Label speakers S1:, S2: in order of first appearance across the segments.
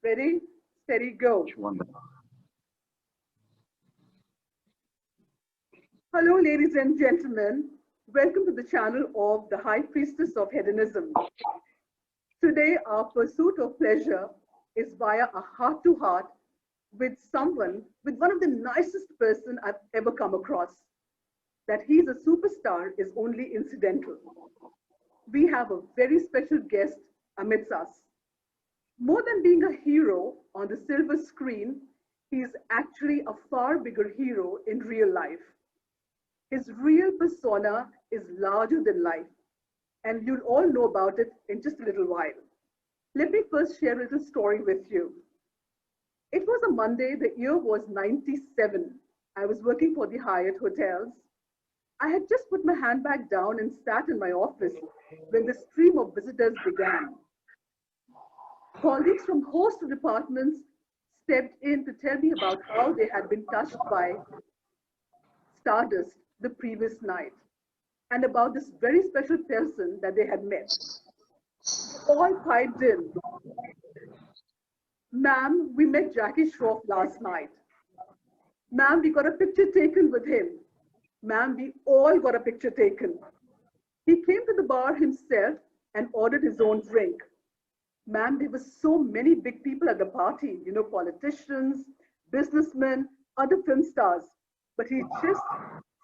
S1: Ready, steady, go.
S2: Wonderful.
S1: Hello, ladies and gentlemen. Welcome to the channel of the High Priestess of Hedonism. Today, our pursuit of pleasure is via a heart to heart with someone, with one of the nicest person I've ever come across. That he's a superstar is only incidental. We have a very special guest amidst us. More than being a hero on the silver screen, he is actually a far bigger hero in real life. His real persona is larger than life, and you'll all know about it in just a little while. Let me first share a little story with you. It was a Monday, the year was 97. I was working for the Hyatt Hotels. I had just put my handbag down and sat in my office when the stream of visitors began. Colleagues from host departments stepped in to tell me about how they had been touched by Stardust the previous night and about this very special person that they had met. All piped in. Ma'am, we met Jackie Shroff last night. Ma'am, we got a picture taken with him. Ma'am, we all got a picture taken. He came to the bar himself and ordered his own drink. Ma'am, there were so many big people at the party, politicians, businessmen, other film stars. But he just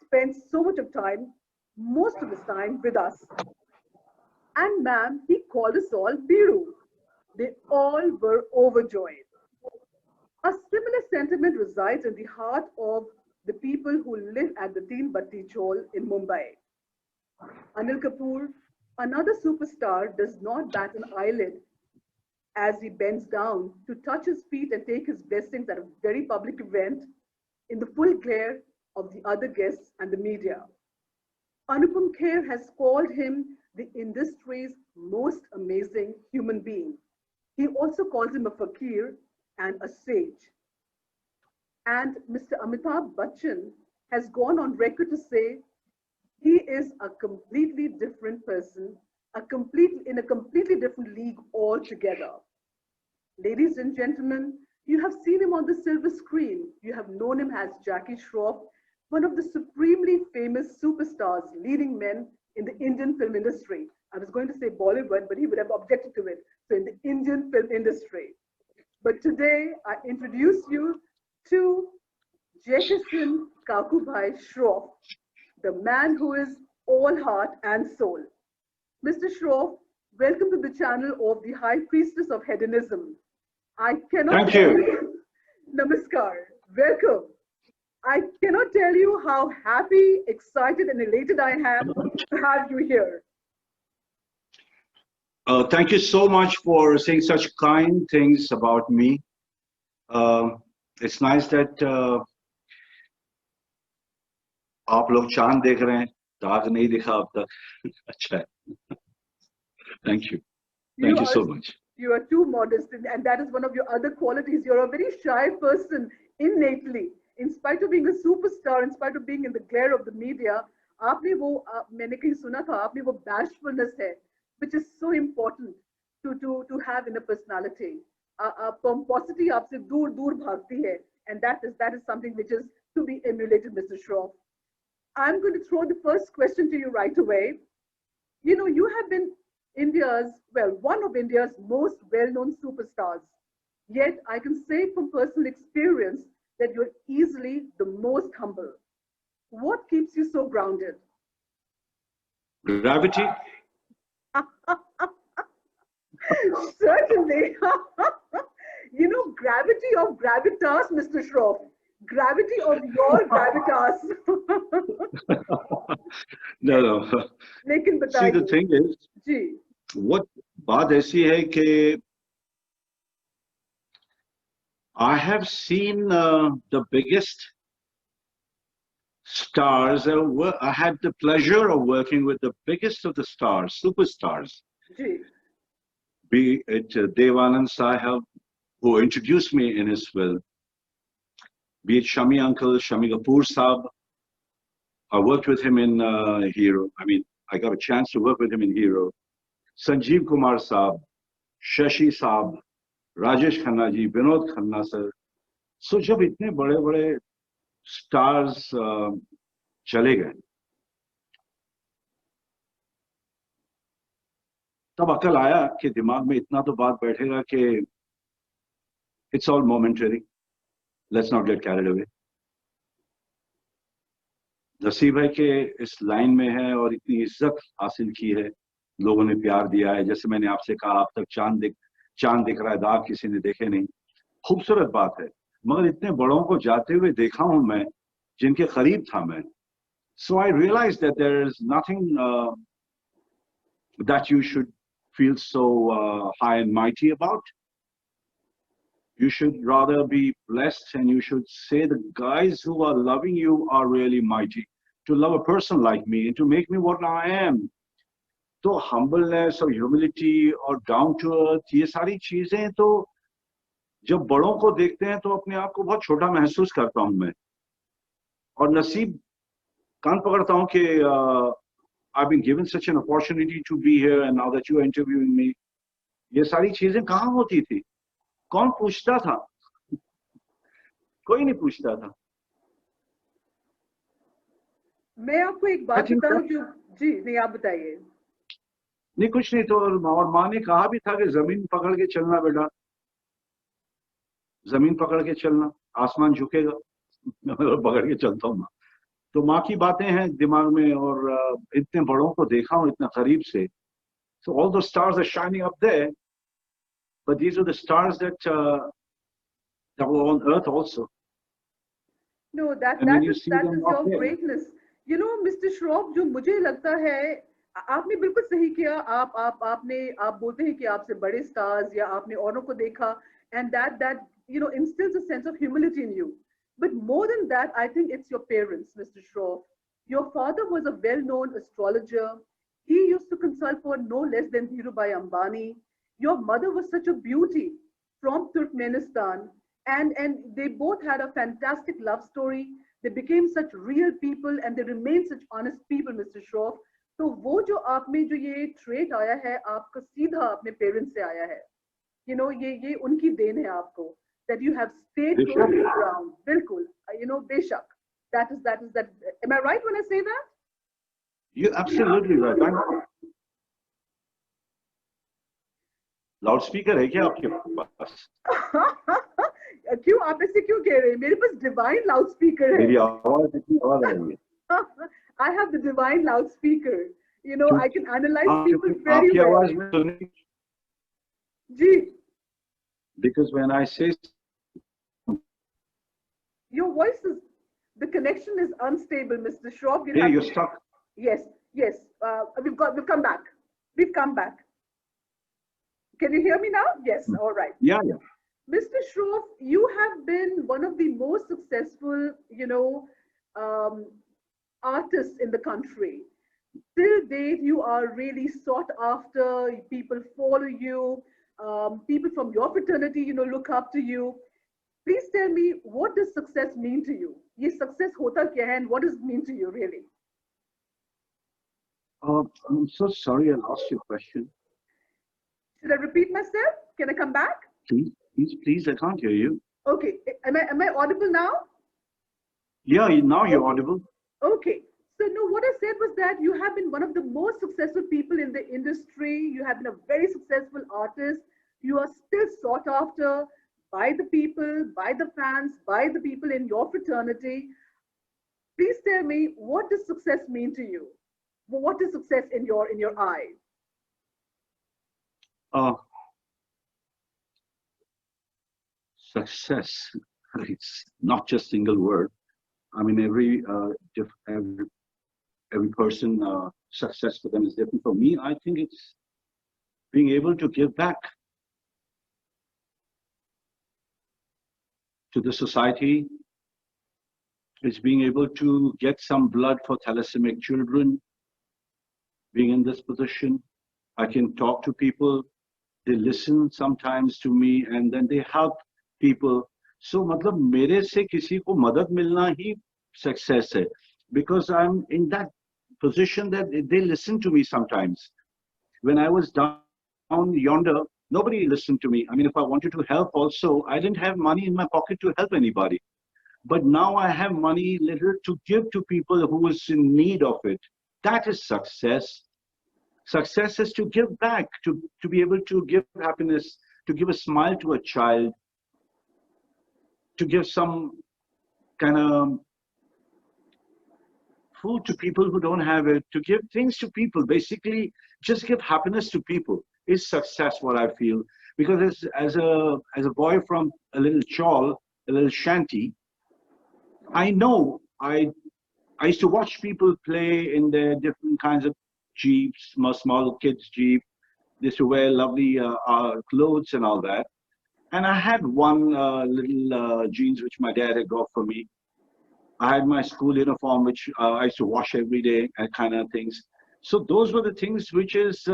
S1: spent so much of time, most of his time with us. And ma'am, he called us all Biru. They all were overjoyed. A similar sentiment resides in the heart of the people who live at the Teen Batti Chol in Mumbai. Anil Kapoor, another superstar, does not bat an eyelid as he bends down to touch his feet and take his blessings at a very public event in the full glare of the other guests and the media. Anupam Kher has called him the industry's most amazing human being. He also calls him a fakir and a sage. And Mr. Amitabh Bachchan has gone on record to say he is a completely different person, in a completely different league altogether. Ladies and gentlemen, you have seen him on the silver screen. You have known him as Jackie Shroff, one of the supremely famous superstars, leading men in the Indian film industry. I was going to say Bollywood, but he would have objected to it. So in the Indian film industry. But today, I introduce you to Jefferson Kakubhai Shroff, the man who is all heart and soul. Mr. Shroff, welcome to the channel of the High Priestess of Hedonism. I cannot
S2: Thank
S1: tell
S2: you.
S1: you, Namaskar, welcome. I cannot tell you how happy, excited, and elated I am to have you here.
S2: Thank you so much for saying such kind things about me. It's nice that आप लोग चांद देख रहे हैं, दाग नहीं दिखा अब तक. अच्छा है. Thank you. Thank you so much.
S1: You are too modest, and that is one of your other qualities. You're a very shy person innately. In spite of being a superstar, in spite of being in the glare of the media, आपने वो मैंने कहीं सुना था आपने वो bashfulness है, which is so important to have in a personality. Pomposity आपसे दूर दूर भागती है, and that is something which is to be emulated, Mr. Shroff. I'm going to throw the first question to you right away. You have been one of India's most well-known superstars. Yet I can say from personal experience that you're easily the most humble. What keeps you so grounded?
S2: Gravity.
S1: Certainly. You know, gravity of gravitas, Mr. Shroff. Gravity of your gravitas.
S2: No, no.
S1: लेकिन
S2: See, the
S1: बताइए
S2: thing is,
S1: ji
S2: what बात ऐसी है कि I have seen the biggest stars. I had the pleasure of working with the biggest of the stars, superstars.
S1: Ji
S2: Be it Devanand Sahab, who introduced me in his film, be it Shami Uncle, Shami Kapoor Saab. I worked with him in Hero. I mean, I got a chance to work with him in Hero. Sanjeev Kumar Saab, Shashi Saab, Rajesh Khanna ji, Vinod Khanna sir. So जब इतने बड़े बड़े stars चले गए, तब अकल आया कि दिमाग में इतना तो बात बैठेगा कि it's all momentary. Let's not get carried away. नसीब है कि इस लाइन में है और इतनी इज्जत हासिल की है, लोगों ने प्यार दिया है. जैसे मैंने आपसे कहा, आप तक चांद दिख रहा है, दाग किसी ने देखे नहीं. खूबसूरत बात है, मगर इतने बड़ों को जाते हुए देखा हूं मैं, जिनके करीब था मैं. So I realized that there is nothing that you should feel so high and mighty about. You should rather be blessed, and you should say the guys who are loving you are really mighty. To love a person like me and to make me what I am. तो humbleness और humility और down to earth, ये सारी चीजें तो जब बड़ों को देखते हैं तो अपने आप को बहुत छोटा महसूस करता हूं मैं. और नसीब कान पकड़ता हूं कि I've been given such an opportunity to be here, and now that you are interviewing me, ये सारी चीजें कहाँ होती थी? कौन पूछता था? कोई नहीं पूछता था.
S1: मैं आपको एक बात बताऊं जो जी नहीं आप बताइए.
S2: नहीं कुछ नहीं. तो और माँ ने कहा भी था कि जमीन पकड़ के चलना बेटा, जमीन पकड़ के चलना, आसमान झुकेगा. पकड़ के चलता हूँ. तो माँ की बातें हैं दिमाग में, और इतने बड़ों को देखा हूँ इतना करीब से. So all the stars are shining up there, but these are the stars that were on earth also.
S1: No,
S2: And when you see
S1: that
S2: them
S1: is
S2: up
S1: your
S2: there,
S1: greatness. You know, Mr. Shroff, जो मुझे लगता है आपने बिल्कुल सही किया. आप बोलते हैं कि आपसे बड़े stars या आपने औरों को देखा, and that you know instills a sense of humility in you. But more than that, I think it's your parents, Mr. Shroff. Your father was a well-known astrologer. He used to consult for no less than Dhirubhai Ambani. Your mother was such a beauty from Turkmenistan, and they both had a fantastic love story. They became such real people and they remain such honest people, Mr. Shroff. तो वो जो आप में जो ये trait आया है आपका सीधा अपने पेरेंट्स से आया है. You know, ये उनकी देन है आपको, that you have stayed close to the ground. बिल्कुल, you know, बेशक. That is that. Am I right when I say that?
S2: you're absolutely right. Loudspeaker है क्या आपके पास?
S1: क्यों आप ऐसे क्यों कह रहे हैं? मेरे पास डिवाइन लाउडस्पीकर है.
S2: मेरी आवाज इतनी आवाज आ रही है.
S1: I have the divine loudspeaker. You know, I can analyze people very
S2: आपकी
S1: well.
S2: आवाज में सुनी.
S1: जी.
S2: Because when I say
S1: Your voice is, the connection is unstable, Mr. Shroff.
S2: yeah, you're stuck.
S1: Yes. We've come back. We've come back. Can you hear me now? Yes. All right.
S2: Yeah.
S1: Mr. Shroff, you have been one of the most successful, you know, artists in the country. Till date, you are really sought after. People follow you. People from your fraternity, you know, look up to you. Please tell me, what does success mean to you? ये success होता क्या है, and what does it mean to you, really?
S2: I'm so sorry I lost your question.
S1: Should I repeat myself? Can I come back?
S2: Please, I can't hear you.
S1: Okay, am I audible now?
S2: Yeah, now you're audible.
S1: Okay, so no, what I said was that you have been one of the most successful people in the industry. You have been a very successful artist. You are still sought after by the people, by the fans, by the people in your fraternity. Please tell me, what does success mean to you? What is success in your eye?
S2: Uh, Success. It's not just single word. I mean, every person success for them is different. For me, I think it's being able to give back to the society. It's being able to get some blood for thalassaemic children. Being in this position, I can talk to people. They listen sometimes to me, and then they help people. So, मतलब मेरे से किसी को मदद मिलना ही success है, because I'm in that position that they listen to me sometimes. When I was down yonder, nobody listened to me. I mean, if I wanted to help also, I didn't have money in my pocket to help anybody. But now I have money little to give to people who is in need of it. That is success. Success is to give back, to be able to give happiness, to give a smile to a child, to give some kind of food to people who don't have it, to give things to people. Basically, just give happiness to people is success, what I feel. Because as a boy from a little chawl, a little shanty, I know I used to watch people play in their different kinds of jeeps, small kids' jeep. They used to wear lovely clothes and all that. And I had one little jeans which my dad had got for me. I had my school uniform which I used to wash every day, and kind of things. So those were the things which is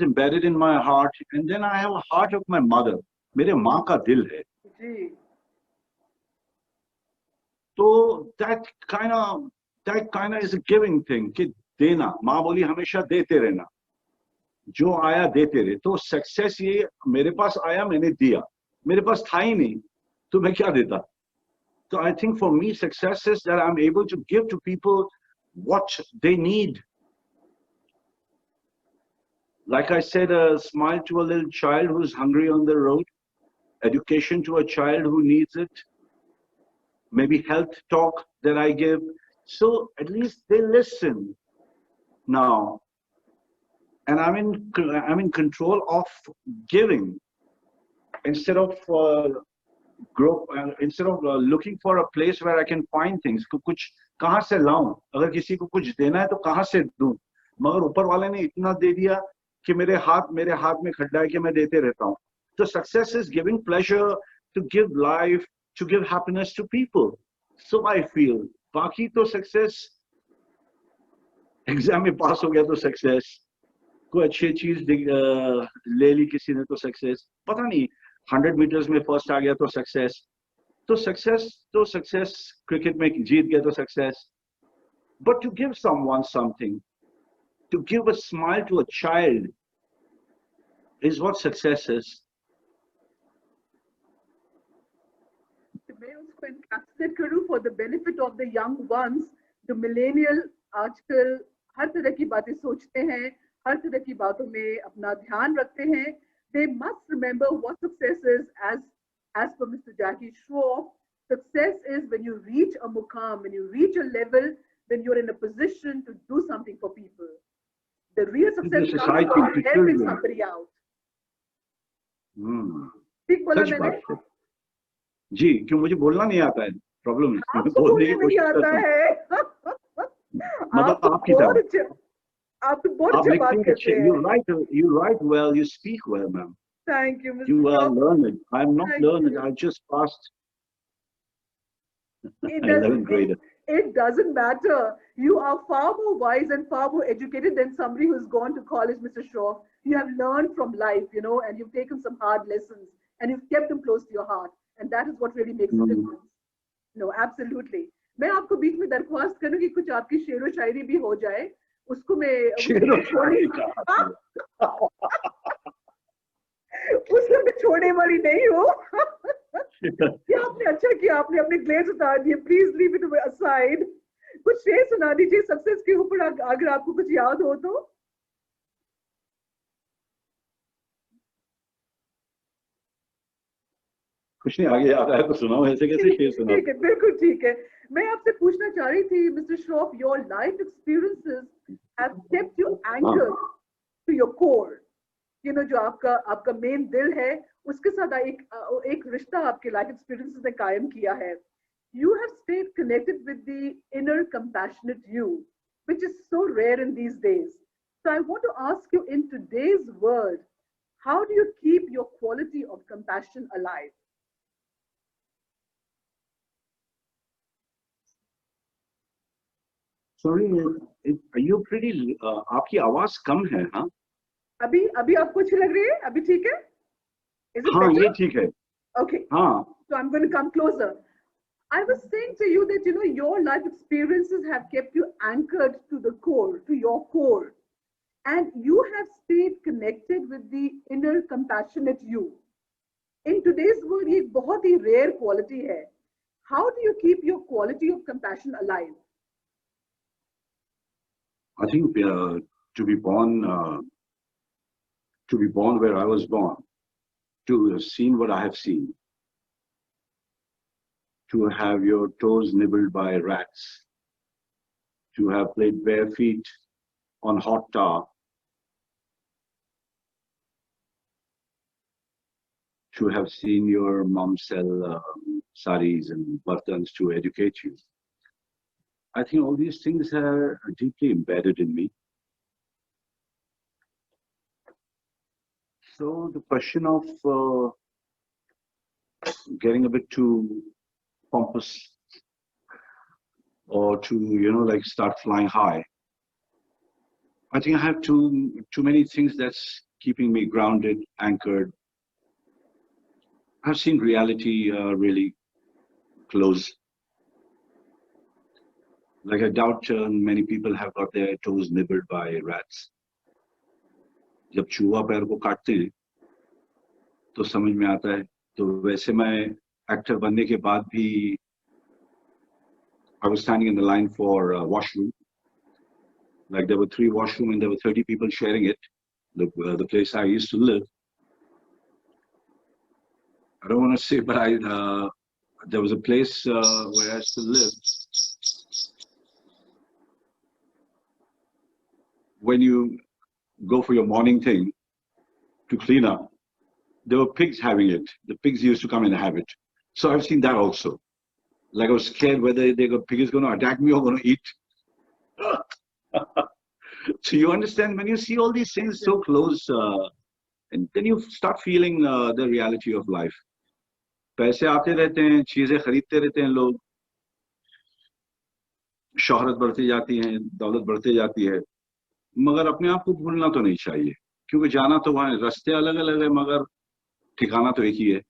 S2: embedded in my heart. And then I have a heart of my mother. मेरे माँ का दिल है.
S1: जी.
S2: So that kind of is a giving thing कि देना. माँ बोली हमेशा देते रहना. जो आया देते रहे. तो सक्सेस ये मेरे पास आया मैंने दिया. मेरे पास था ही नहीं तो मैं क्या देता. So I think for me success is that I'm able to give to people what they need. Like I said, a smile to a little child who's hungry on the road, education to a child who needs it, maybe health talk that I give. So at least they listen now. And I'm in control of giving instead of looking for a place where I can find things. कुछ कहाँ से लाऊं? अगर किसी को कुछ देना है तो कहाँ से दूं? मगर ऊपर वाले ने इतना दे दिया कि मेरे हाथ में खड्डा है कि मैं देते रहता हूँ. So success is giving pleasure, to give life, to give happiness to people. So I feel. बाकी तो success एग्जाम में पास हो गया तो success. कोई अच्छी चीज ले ली किसी ने तो सक्सेस. पता नहीं 100 मीटर्स में फर्स्ट आ गया तो सक्सेस. तो सक्सेस क्रिकेट में जीत गया तो success. But to give someone something, to give a smile to a child is what success is.
S1: मैं उसको encapsulate करूँ for the benefit of the young ones. The millennial आजकल हर तरह की बातें सोचते हैं, हर तरह की बातों में अपना ध्यान रखते हैं. They must remember what success is. As per Mr. Jackie Shroff, success is when you reach a mukam, when you reach a level, when you're in a position to do something for people. The real success comes from helping somebody out. ठीक बोला मैंने?
S2: जी, क्यों मुझे बोलना नहीं आता है? Problem है.
S1: आपको बोलने नहीं आता है.
S2: मतलब आपकी तरह.
S1: आप तो बहुत अच्छा बात करते हैं.
S2: You write well, you speak well, ma'am.
S1: Thank you, Mr.
S2: You are learned. I'm not learned.
S1: You.
S2: I just passed 11th grader.
S1: It doesn't matter. You are far more wise and far more educated than somebody who's gone to college, Mr. Shaw. You have learned from life, you know, and you've taken some hard lessons and you've kept them close to your heart. And that is what really makes a difference. No, absolutely. मैं आपको बीच में दरख्वास्त करूँ कि कुछ आपकी शेरो शायरी भी हो जाए. उसको मैं उसको मैं छोड़ने वाली नहीं हूँ. क्या आपने अच्छा किया, आपने अपने ग्लेड्स उतार दिए. Please leave it aside. कुछ शेर सुना दीजिए सक्सेस के ऊपर अगर आपको कुछ याद हो तो.
S2: कुछ नहीं, आगे याद आया तो सुनाओ, ऐसे कैसे शेर सुनाओ।
S1: ठीक है, बिल्कुल ठीक है। मैं आपसे पूछना चाह रही थी mister Shroff, your life experiences have kept you
S2: हाँ,
S1: एंकर्ड टू योर कोर। जो आपका आपका मेन दिल है, उसके साथ एक रिश्ता आपके लाइफ एक्सपीरियंसेस ने कायम किया है। You have stayed connected with the inner compassionate you, which is so rare in these days. So I want to ask you, in today's world, how do you keep your quality of compassion alive?
S2: Sorry, you pretty, आपकी आवाज कम है। हाँ,
S1: अभी अभी आपको अच्छी लग रही है? अभी ठीक है? Is it
S2: हाँ,
S1: better?
S2: ये ठीक है।
S1: Okay.
S2: हाँ,
S1: So I'm going to come closer. I was saying to you that your life experiences have kept you anchored to the core, to your core, and you have stayed connected with the inner compassionate you. In today's world, ये एक बहुत ही rare quality है. How do you keep your quality of compassion alive?
S2: I think to be born where I was born, to have seen what I have seen, to have your toes nibbled by rats, to have played bare feet on hot tar, to have seen your mom sell saris and buttons to educate you. I think all these things are deeply embedded in me. So the question of getting a bit too pompous or to, like start flying high, I think I have too many things that's keeping me grounded, anchored. I've seen reality really close. Like I doubt many people have got their toes nibbled by rats. जब चूहा पैर को काटते हैं तो समझ में आता है। तो वैसे मैं एक्टर बनने के बाद भी I was standing in the line for washroom. Like there were 3 washrooms and there were 30 people sharing it. The place I used to live. I don't want to say, but there was a place where I used to live. When you go for your morning thing to clean up, there were pigs having it. The pigs used to come and have it. So I've seen that also. Like I was scared whether the pig is going to attack me or going to eat. So you understand, when you see all these things so close, and then you start feeling the reality of life. पैसे आते रहते हैं, चीजें खरीदते रहते हैं लोग, शोहरत बढ़ती जाती है, दौलत बढ़ती जाती है, मगर अपने आप को भूलना तो नहीं चाहिए, क्योंकि जाना तो वहाँ है, रास्ते अलग अलग है मगर ठिकाना तो एक ही है।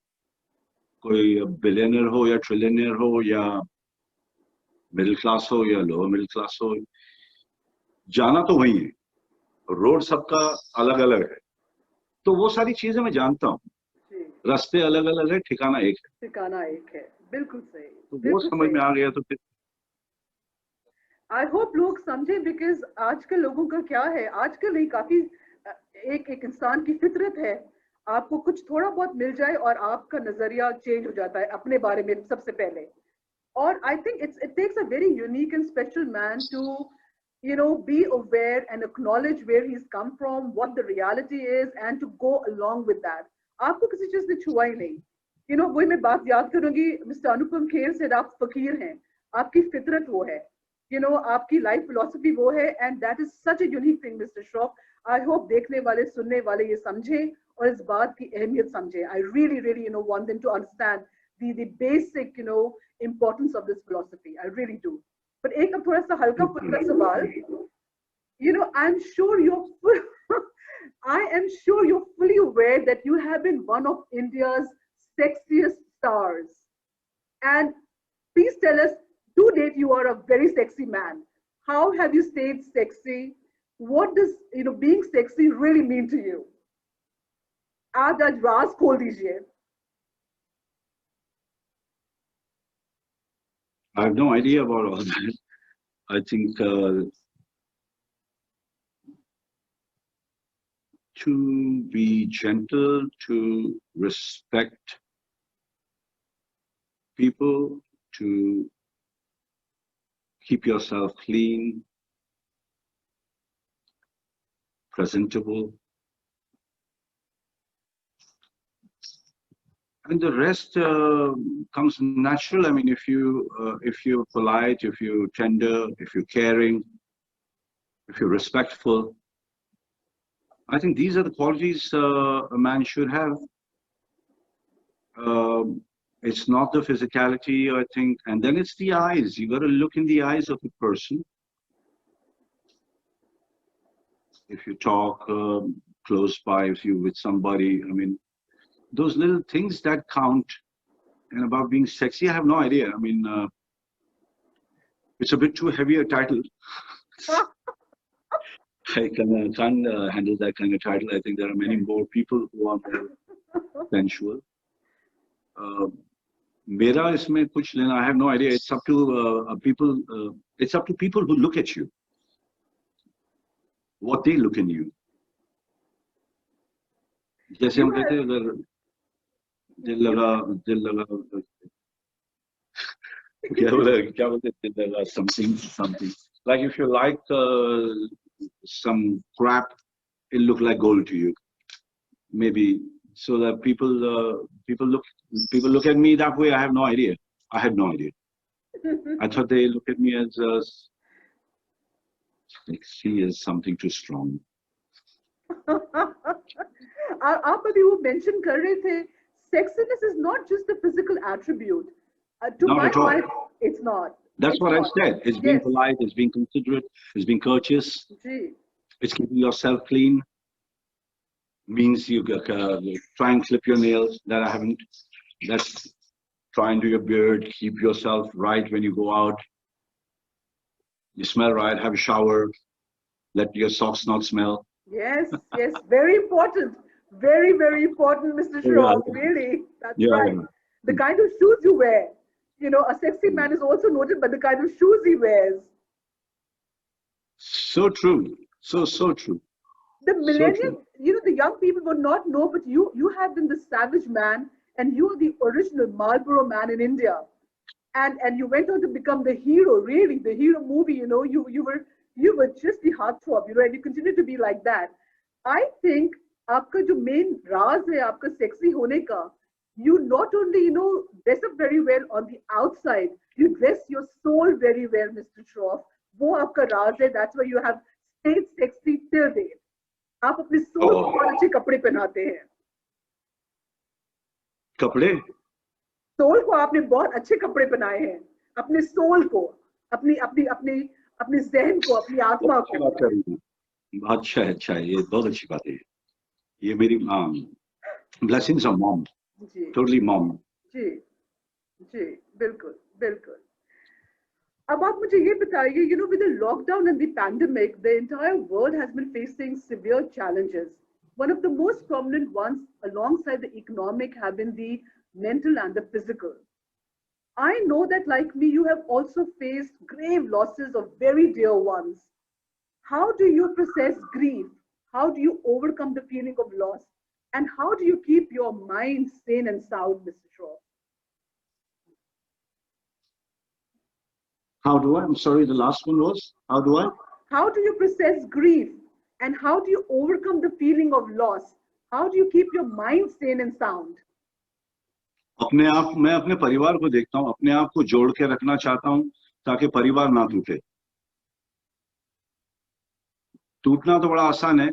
S2: कोई बिलियनर हो या ट्रिलियनर हो या मिडिल क्लास हो या लोअर मिडिल क्लास हो, जाना तो वही है, रोड सबका अलग अलग है। तो वो सारी चीजें मैं जानता हूँ, रास्ते अलग अलग है, ठिकाना एक है।
S1: ठिकाना एक है, बिल्कुल सही।
S2: तो वो समझ में आ गया तो फिर
S1: आई होप लोग समझे, बिकॉज आजकल लोगों का क्या है, आजकल नहीं, काफी एक इंसान की फितरत है, आपको कुछ थोड़ा बहुत मिल जाए और आपका नजरिया चेंज हो जाता है अपने बारे में सबसे पहले। और I think it takes a very unique and special man to be aware and acknowledge where he's come from, what the reality is, and to go along with that. आपको किसी चीज ने छुआ ही नहीं। वही मैं बात याद करूंगी, मिस्टर अनुपम खेर से, आप फकीर हैं, आपकी फितरत वो है, आपकी लाइफ फिलोसफी वो है, and that is such a unique thing mister Shroff. I hope देखने वाले सुनने वाले ये समझें और इस बात की अहमियत समझें। I really really want them to understand the basic importance of this philosophy. I really do. But एक अब थोड़ा सा हल्का फुल्का सवाल, I'm sure I am sure you're fully aware that you have been one of India's sexiest stars. And please tell us, to date, you are a very sexy man. How have you stayed sexy? What does being sexy really mean to you? आज राज खोल दीजिए।
S2: I have no idea about all that. I think to be gentle, to respect people to keep yourself clean, presentable, and the rest comes natural. I mean, if you're polite, if you're tender, if you're caring, if you're respectful, I think these are the qualities a man should have. It's not the physicality, I think, and then it's the eyes. You got to look in the eyes of a person. If you talk close by, if you with somebody, I mean, those little things that count. And about being sexy, I have no idea. I mean, it's a bit too heavy a title. I can't handle that kind of title. I think there are many more people who are more sensual. Mera isme kuch lena, I have no idea. It's up to people. It's up to people who look at you. What they look in you. जैसे हम कहते हैं अगर दिल लगा क्या बोलते दिल लगा something like if you like some crap, it'll look like gold to you, maybe. So that people look at me that way. I have no idea. I had no idea. I thought they look at me as sexy as something too strong.
S1: आप अभी वो mention कर रहे थे, sexiness is not just a physical attribute. To
S2: Not
S1: my
S2: at all.
S1: mind, it's not.
S2: That's
S1: It's
S2: what I
S1: not.
S2: said. It's being
S1: Yes.
S2: polite, it's being considerate, it's being courteous,
S1: Gee.
S2: it's keeping yourself clean. Means you try and clip your nails. That I haven't. That's try and do your beard, keep yourself right when you go out. You smell right, have a shower, let your socks not smell.
S1: Yes, yes, very important. Very, very important, Mr. Shroff. Really, that's
S2: Yeah,
S1: right.
S2: yeah.
S1: The kind of shoes you wear. You know, a sexy man is also noted by the kind of shoes he wears.
S2: So true. So true.
S1: The
S2: So
S1: millennium,
S2: true.
S1: you know, the young people would not know, but you have been the savage man, and you are the original Marlboro man in India. And you went on to become the hero, really, the hero movie, you know, you were just the heartthrob, you know, and you continue to be like that. I think आपका जो main राज है आपका sexy होने का, you not only, you know, dress up very well on the outside, you dress your soul very well, Mr. Shroff. वो आपका राज है, that's why you have stayed sexy till date. आप अपने soul को बहुत अच्छे कपड़े पहनाते हैं.
S2: कपड़े?
S1: सोल को आपने बहुत अच्छे कपड़े पहनाए हैं, अपने सोल को, अपनी अपनी अपनी अपने जहन को, अपनी आत्मा
S2: अच्छी
S1: को.
S2: बात कर रही हूँ। अच्छा है, ये बहुत अच्छी बात है। ये मेरी blessings of mom.
S1: Ji
S2: Totally mom.
S1: जी जी बिल्कुल बिल्कुल. अब आप मुझे ये बताइए, you know, with the lockdown and the pandemic, the entire world has been facing severe challenges. One of the most prominent ones, alongside the economic, have been the mental and the physical. I know that, like me, you have also faced grave losses of very dear ones. How do you process grief? How do you overcome the feeling of loss? And how do you keep your mind sane and sound, Mr. Shaw?
S2: How do I? I'm sorry, the last one was? How do I?
S1: How do you process grief? And how do you overcome the feeling of loss? How do you keep your mind sane and sound?
S2: अपने आप, मैं अपने परिवार को देखता हूँ, अपने आप को जोड़ के रखना चाहता हूँ ताकि परिवार ना टूटे. टूटना तो बड़ा आसान है,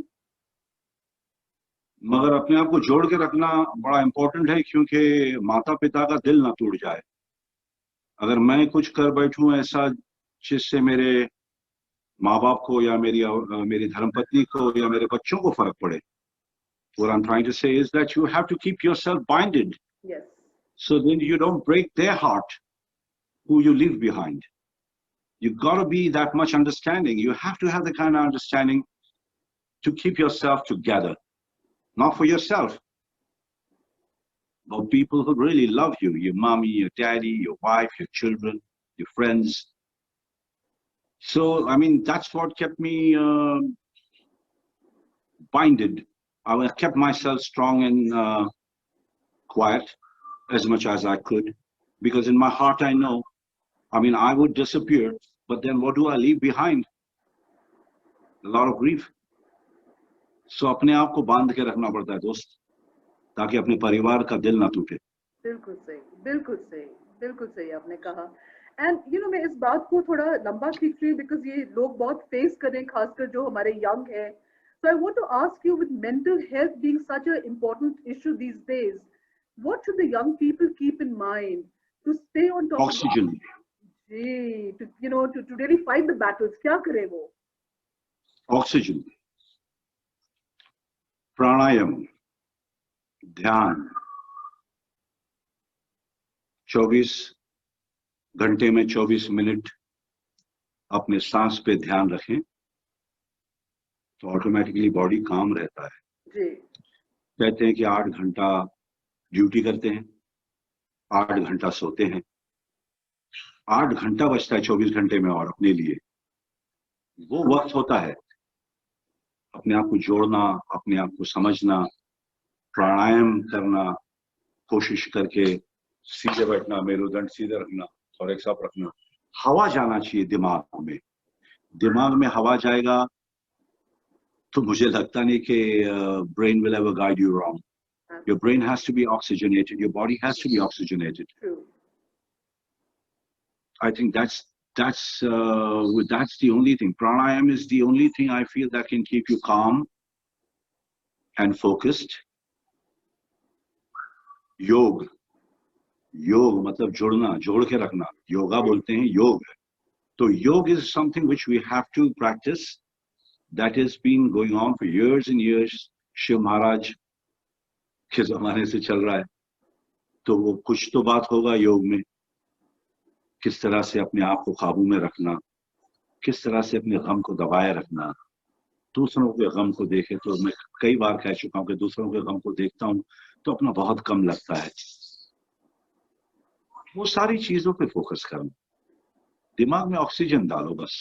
S2: मगर अपने आप को जोड़ के रखना बड़ा इंपॉर्टेंट है, क्योंकि माता पिता का दिल ना टूट जाए. अगर मैं कुछ कर बैठूं ऐसा जिससे मेरे माँ बाप को या मेरी धर्मपत्नी को या मेरे बच्चों को फर्क पड़े. What I'm trying to say is that you have to keep yourself binded.
S1: Yes.
S2: So then you don't break their heart, who you leave behind. You've got to be that much understanding. You have to have the kind of understanding to keep yourself together. Not for yourself, but people who really love you, your mommy, your daddy, your wife, your children, your friends. So, I mean, that's what kept me binded. I kept myself strong and quiet as much as I could. Because in my heart I know, I mean, I would disappear, but then what do I leave behind? A lot of grief. So अपने आप को बांध के रखना पड़ता है दोस्त, ताकि अपने परिवार का दिल ना टूटे.
S1: बिल्कुल सही, बिल्कुल सही, बिल्कुल सही आपने कहा. एंड मैं इस बात को थोड़ा लंबा खींच रही हूँ बिकॉज ये लोग बहुत फेस कर रहे हैं, खासकर जो हमारे यंग है. So I want to ask you, with mental health being such a important issue these days, what should the young people keep in mind to stay on top?
S2: Oxygen.
S1: जी, to really fight the battles, क्या करें वो?
S2: Oxygen. प्राणायाम, ध्यान. 24 घंटे में 24 minute अपने सांस पे ध्यान रखें तो ऑटोमेटिकली बॉडी काम रहता है.
S1: जी.
S2: कहते हैं कि 8 घंटा ड्यूटी करते हैं, 8 घंटा सोते हैं, 8 घंटा बचता है 24 घंटे में. और अपने लिए वो वक्त होता है अपने आप को जोड़ना, अपने आप को समझना, प्राणायाम करना, कोशिश करके सीधे बैठना, मेरुदंड सीधे रखना, थोरेक्स अप रखना. हवा जाना चाहिए दिमाग में. दिमाग में हवा जाएगा तो मुझे लगता नहीं कि brain will ever guide you wrong. Your brain has to be oxygenated, your body has to be oxygenated.
S1: True.
S2: I think that's the only thing. Pranayam is the only thing I feel that can keep you calm and focused. योग मतलब जुड़ना, जोड़ के रखना, योगा बोलते हैं योग. तो योग is something which we have to practice. That has been going on for years and years. Shiv महाराज के जमाने से चल रहा है. तो वो कुछ तो बात होगा योग में, किस तरह से अपने आप को काबू में रखना, किस तरह से अपने गम को दबाए रखना. दूसरों के गम को देखे तो मैं कई बार कह चुका हूं कि दूसरों के गम को देखता हूं तो अपना बहुत कम लगता है. वो सारी चीजों पे फोकस करना, दिमाग में ऑक्सीजन डालो बस.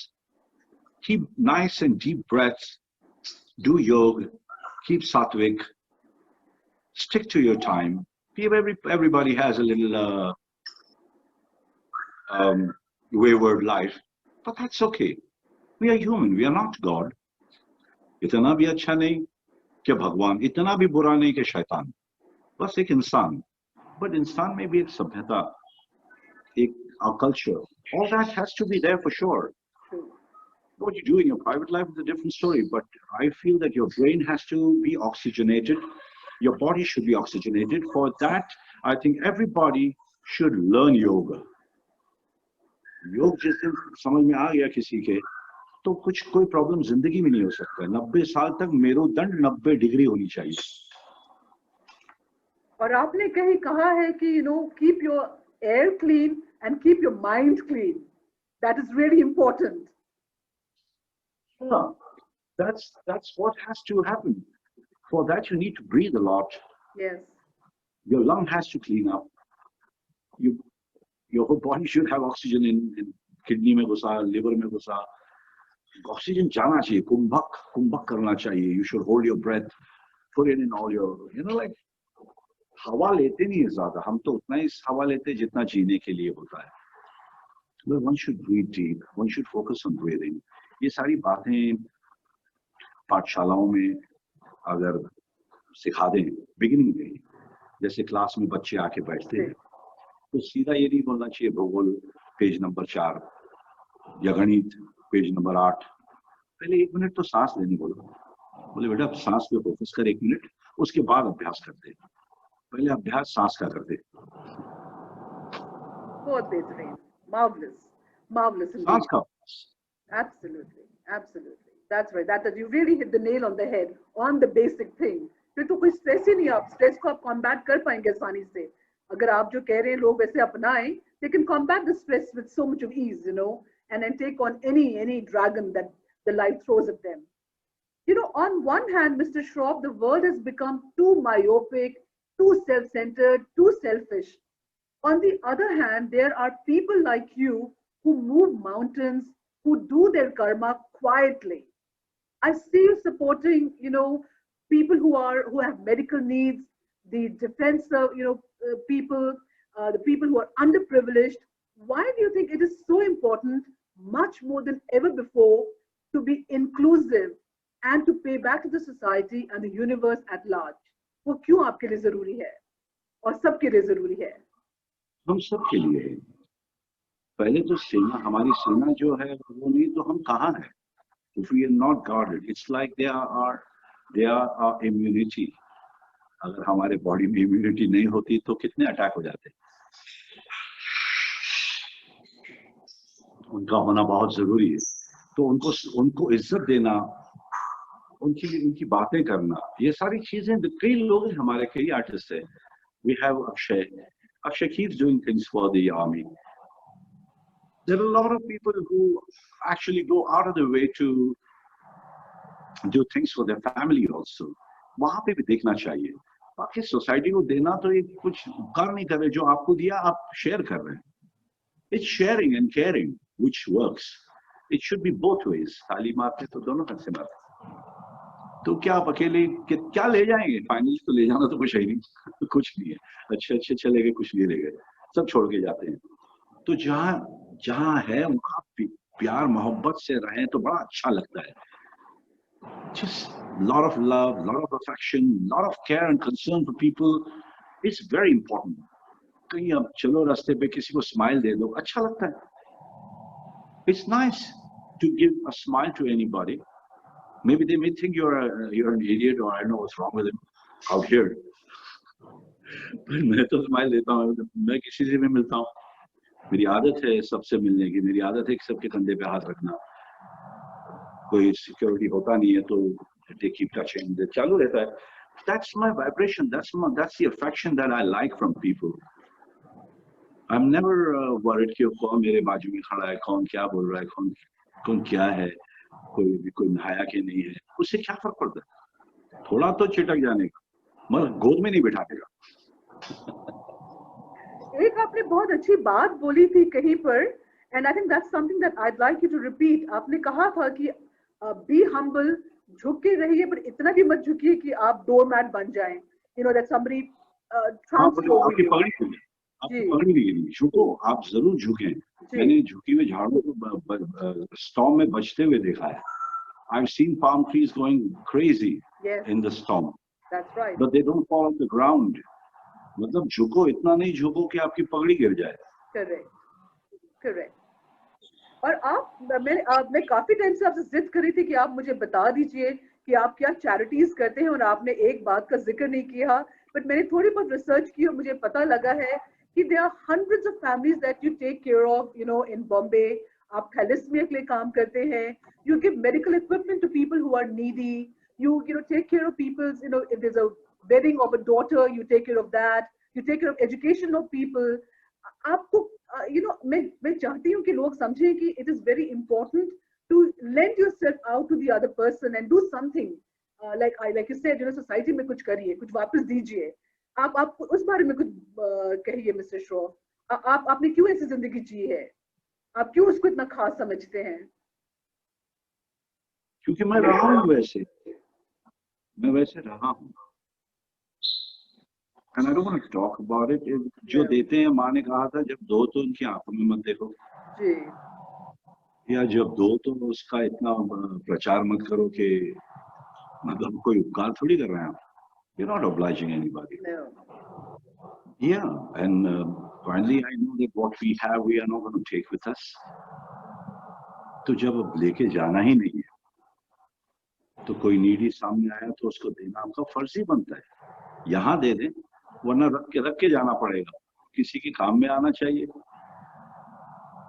S2: Keep nice and deep breaths, do yoga, keep sattvic, stick to your time. Everybody has a little wayward life, but that's okay. We are human, we are not God. इतना भी अच्छा नहीं कि भगवान, इतना भी बुरा नहीं कि शैतान, बस एक इंसान. But इंसान में भी एक सभ्यता, एक our culture, all that has to be there for sure. What you do in your private life is a different story, but I feel that your brain has to be oxygenated, your body should be oxygenated. For that, I think everybody should learn yoga. योग जिस दिन समझ में आ गया किसी के, तो कोई प्रॉब्लम जिंदगी में नहीं हो सकता. 90 साल तक मेरुदंड 90 डिग्री होनी चाहिए.
S1: और आपने कहीं कहा है कि keep your air clean and keep your mind clean. That is really important.
S2: Yeah, that's what has to happen. For that you need to breathe a lot.
S1: Yes.
S2: Your lung has to clean up. Your whole body should have oxygen in kidney में घुसा, liver में घुसा. Oxygen जाना चाहिए, कुंभक करना चाहिए. You should hold your breath, put it in all your, like हवा लेते नहीं है ज्यादा, हम तो उतना ही हवा लेते हैं जितना जीने के लिए होता है. But one should breathe deep, one should focus on breathing. ये सारी बातें पाठशालाओं में अगर सिखा दें बिगिनिंग में, जैसे क्लास में बच्चे आके बैठते हैं तो सीधा ये नहीं बोलना चाहिए भूगोल पेज नंबर 4 या गणित पेज नंबर 8. पहले 1 मिनट तो सांस लेने बोलो. बोले बेटा सांस पे फोकस कर 1 मिनट, उसके बाद अभ्यास करते. पहले अभ्यास सांस का करते.
S1: बहुत बेहतरीन, marvelous
S2: सांस का.
S1: Absolutely. That's right. That you really hit the nail on the head on the basic thing. फिर तो कोई स्ट्रेस ही नहीं. आप स्ट्रेस को आप कॉम्बैट कर पाएंगे आसानी से. अगर आप जो कह रहे हैं लोग वैसे अपनाएं, they can combat the stress with so much of ease, and then take on any dragon that the life throws at them. On one hand, Mr. Shroff, the world has become too myopic, too self-centered, too selfish. On the other hand, there are people like you who move mountains, who do their karma quietly. I see you supporting, people who have medical needs, the defense of, people, the people who are underprivileged. Why do you think it is so important, much more than ever before, to be inclusive and to pay back to the society and the universe at large? वो क्यों आपके लिए जरूरी है और सबके लिए जरूरी है?
S2: हम सब के लिए है। पहले तो सेना, हमारी सेना जो है वो नहीं तो हम कहाँ हैं? If we are not guarded, it's like they are our immunity. अगर हमारे बॉडी में इम्यूनिटी नहीं होती तो कितने अटैक हो जाते। उनका होना बहुत जरूरी है। तो उनको इज्जत देना, उनकी बातें करना, ये सारी चीजें। कई लोग हैं हमारे, कई आर्टिस्ट हैं। We have Akshay keeps doing things for the army. There are a lot of people who actually go out of the way to do things for their family also. वहां पे भी देखना चाहिए। बाकी सोसाइटी को देना तो ये कुछ कर नहीं कर रहे, जो आपको दिया आप शेयर कर रहे हैं। It's sharing and caring which works. It should be both ways. ताली मारते तो दोनों हाथ से मारते। तो क्या आप अकेले क्या ले जाएंगे? फाइनली तो ले जाना तो कुछ है नहीं, कुछ नहीं है। अच्छे चले गए, कुछ नहीं ले गए, सब छोड़ के जाते हैं। तो जहाँ है वहाँ प्यार मोहब्बत से रहें तो बड़ा अच्छा लगता है। Just lot of love, lot of affection, lot of care and concern for people is very important. कहीं आप चलो रास्ते पे किसी को स्माइल दे दो, अच्छा लगता है। It's nice to give a smile to anybody. Maybe they may think you're an idiot or I don't know what's wrong with him out here. पर मैं तो स्माइल देता हूँ, मैं किसी से भी मिलता हूँ। मेरी आदत है सबसे मिलने की, मेरी आदत है कि सबके कंधे पे हाथ रखना। कोई सिक्योरिटी होता नहीं है तो they keep touching, चालू रहता है। That's my vibration. That's the affection that I like from people. I'm never worried कि कौन मेरे बाजू में खड़ा है, कौन क्या बोल रहा है, कौन क्या है, कोई नहाया कि नहीं है, उससे क्या फर्क पड़ता है? थोड़ा तो चिटक जाने का, मगर गोद में नहीं बिठाएगा।
S1: एक आपने बहुत अच्छी बात बोली थी कहीं पर, and I think that's something that I'd like you to repeat. आपने कहा था कि be humble, झुक के रहिए, पर इतना भी मत झुकिए कि आप doormat बन जाएं. You know that somebody transfer over you.
S2: आपकी पकड़ी नहीं गिरी, झुको, आप जरूर झुकें। मैंने झुकी हुई झाड़ों को storm में बचते हुए देखा है। I've seen palm trees going crazy in the storm.
S1: That's right.
S2: But they don't fall on the ground. मतलब झुको, इतना नहीं झुको कि आपकी पगड़ी गिर जाए।
S1: Correct. और मैं काफी टाइम से आपसे जिद कर रही थी कि आप मुझे बता दीजिए कि आप क्या चैरिटीज करते हैं, और आपने एक बात का जिक्र नहीं किया। बट मैंने थोड़ी बहुत रिसर्च की और मुझे पता लगा है कि there are hundreds of families that you take care of, you know, in Bombay. आप थैलेसीमिया के लिए काम करते हैं, you give medical equipment to people who are needy, you know take care of people's, you know, if there's a wedding of a daughter, you take care of that, you take care of education of people. आपको you know, मैं चाहती हूँ कि लोग समझें कि it is very important to lend yourself out to the other person and do something, like you said, you know, society में कुछ करिए, कुछ वापस दीजिए। आप उस बारे में कुछ कहिए मिस्टर श्रॉफ। आपने क्यों ऐसी जिंदगी जी है, आप क्यों उसको इतना खास समझते हैं?
S2: क्योंकि मैं रहा हूँ वैसे रहा हूँ। And I don't want to talk about it. जो देते हैं, माँ ने कहा था जब दो तो उनकी आंखों में मत देखो
S1: जी,
S2: या जब दो तो उसका इतना प्रचार मत करो कि मतलब कोई उपकार थोड़ी कर रहे हैं आप। You're not obliging anybody.
S1: no.
S2: Yeah, and finally I know that what we have we are not going to take with us. तो जब अब लेके जाना ही नहीं है तो कोई नीडी सामने आया तो उसको देना आपका फर्ज ही बनता है। यहाँ दे दें, वरना रख के जाना पड़ेगा, किसी के काम में आना चाहिए।